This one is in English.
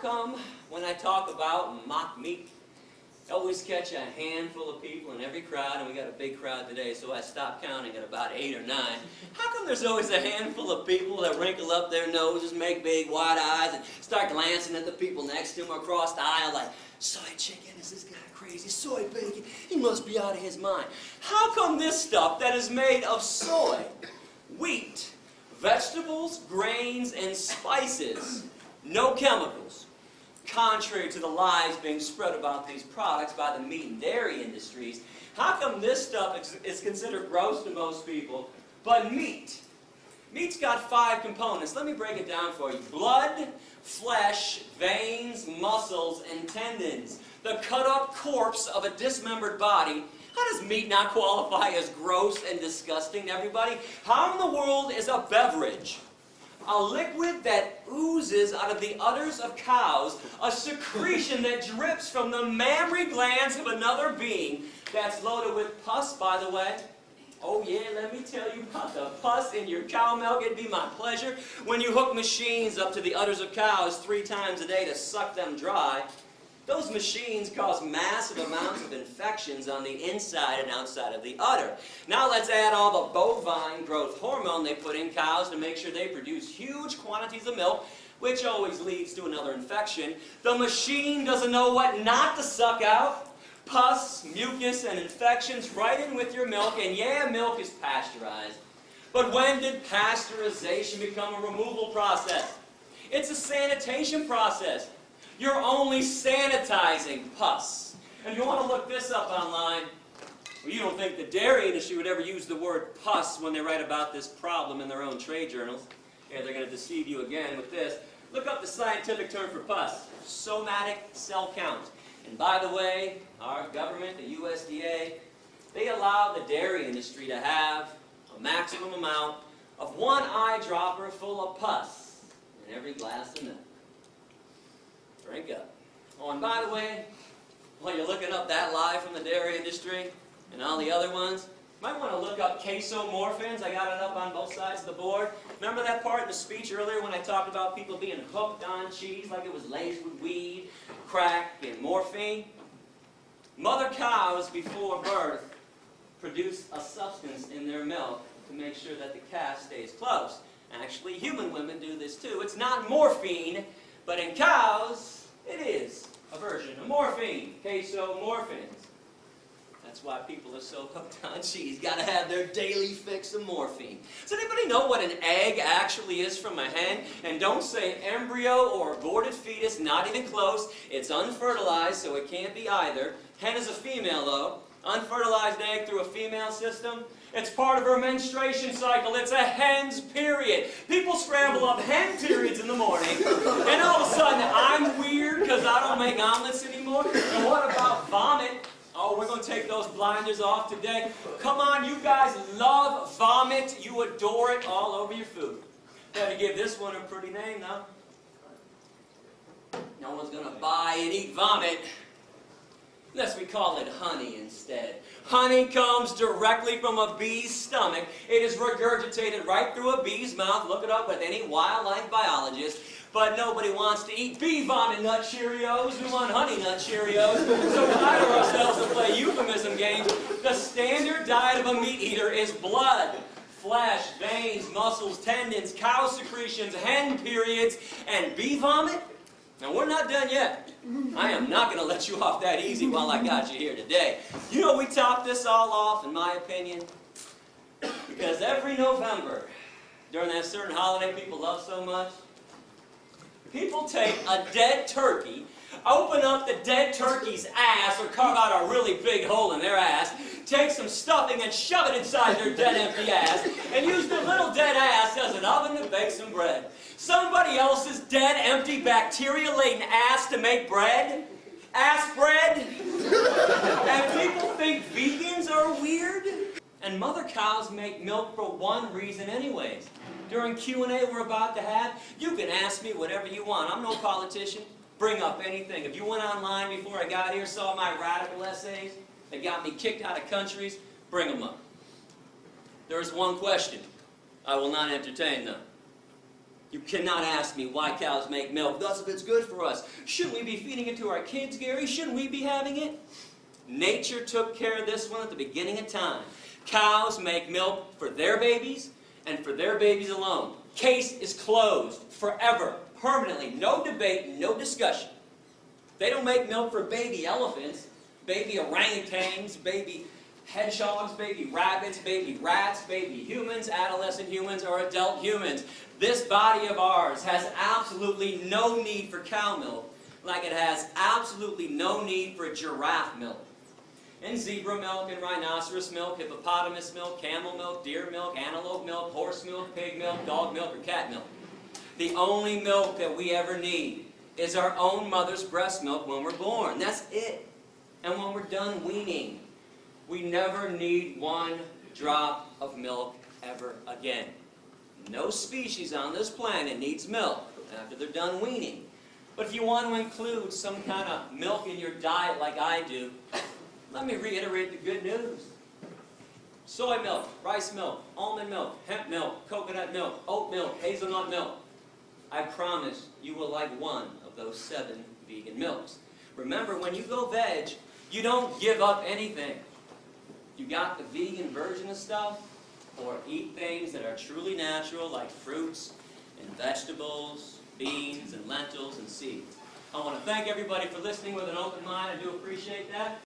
come when I talk about mock meat, I always catch a handful of people in every crowd, and we got a big crowd today, so I stopped counting at about 8 or 9. How come there's always a handful of people that wrinkle up their noses, make big wide eyes, and start glancing at the people next to them across the aisle like, soy chicken, is this guy crazy? Soy bacon, he must be out of his mind. How come this stuff that is made of soy, wheat, vegetables, grains, and spices, no chemicals, contrary to the lies being spread about these products by the meat and dairy industries, how come this stuff is considered gross to most people, but meat? Meat's got 5 components. Let me break it down for you. Blood, flesh, veins, muscles, and tendons. The cut-up corpse of a dismembered body. How does meat not qualify as gross and disgusting to everybody? How in the world is a beverage, a liquid that oozes out of the udders of cows, a secretion that drips from the mammary glands of another being, that's loaded with pus, by the way? Oh yeah, let me tell you about the pus in your cow milk. It'd be my pleasure. When you hook machines up to the udders of cows 3 times a day to suck them dry, those machines cause massive amounts of infections on the inside and outside of the udder. Now let's add all the bovine growth hormone they put in cows to make sure they produce huge quantities of milk, which always leads to another infection. The machine doesn't know what not to suck out. Pus, mucus, and infections right in with your milk, and yeah, milk is pasteurized. But when did pasteurization become a removal process? It's a sanitation process. You're only sanitizing pus. And if you want to look this up online, well, you don't think the dairy industry would ever use the word pus when they write about this problem in their own trade journals. Yeah, they're going to deceive you again with this. Look up the scientific term for pus, somatic cell count. And by the way, our government, the USDA, they allow the dairy industry to have a maximum amount of 1 eyedropper full of pus in every glass of milk. Drink up. Oh, and by the way, while you're looking up that lie from the dairy industry and all the other ones, you might want to look up casomorphins. I got it up on both sides of the board. Remember that part in the speech earlier when I talked about people being hooked on cheese like it was laced with weed, crack, and morphine? Mother cows before birth produce a substance in their milk to make sure that the calf stays close. Actually, human women do this too. It's not morphine, but in cows, it is a version of morphine, casomorphins. That's why people are so hooked on cheese. Got to have their daily fix of morphine. Does anybody know what an egg actually is from a hen? And don't say embryo or aborted fetus, not even close. It's unfertilized, so it can't be either. Hen is a female, though. Unfertilized egg through a female system. It's part of her menstruation cycle. It's a hen's period. People scramble up hen periods in the morning, and all of a sudden I'm weird because I don't make omelets anymore. And what about vomit? Oh, we're going to take those blinders off today. Come on, you guys love vomit. You adore it all over your food. Better give this one a pretty name, though. No one's going to buy and eat vomit unless we call it honey instead. Honey comes directly from a bee's stomach. It is regurgitated right through a bee's mouth. Look it up with any wildlife biologist. But nobody wants to eat bee vomit nut Cheerios. We want honey nut Cheerios. So we hire ourselves to play euphemism games. The standard diet of a meat eater is blood, flesh, veins, muscles, tendons, cow secretions, hen periods, and bee vomit. Now, we're not done yet. I am not going to let you off that easy while I got you here today. You know, we top this all off, in my opinion, because every November, during that certain holiday people love so much, people take a dead turkey, open up the dead turkey's ass, or carve out a really big hole in their ass, take some stuffing and shove it inside their dead empty ass, and use their little dead ass as an oven to bake some bread. Somebody else's dead, empty, bacteria-laden ass to make bread? Ass bread? And people think vegans are weird? And mother cows make milk for one reason anyways. During Q&A we're about to have, you can ask me whatever you want. I'm no politician. Bring up anything. If you went online before I got here, saw my radical essays that got me kicked out of countries, bring them up. There is one question I will not entertain, though. You cannot ask me why cows make milk, thus if it's good for us. Shouldn't we be feeding it to our kids, Gary? Shouldn't we be having it? Nature took care of this one at the beginning of time. Cows make milk for their babies and for their babies alone. Case is closed forever, permanently. No debate, no discussion. They don't make milk for baby elephants, baby orangutans, baby hedgehogs, baby rabbits, baby rats, baby humans, adolescent humans, or adult humans. This body of ours has absolutely no need for cow milk, like it has absolutely no need for giraffe milk. And zebra milk, and rhinoceros milk, hippopotamus milk, camel milk, deer milk, antelope milk, horse milk, pig milk, dog milk, or cat milk. The only milk that we ever need is our own mother's breast milk when we're born. That's it. And when we're done weaning, we never need one drop of milk ever again. No species on this planet needs milk after they're done weaning. But if you want to include some kind of milk in your diet like I do, let me reiterate the good news. Soy milk, rice milk, almond milk, hemp milk, coconut milk, oat milk, hazelnut milk. I promise you will like one of those 7 vegan milks. Remember, when you go veg, you don't give up anything. You got the vegan version of stuff, or eat things that are truly natural, like fruits and vegetables, beans and lentils and seeds. I want to thank everybody for listening with an open mind. I do appreciate that.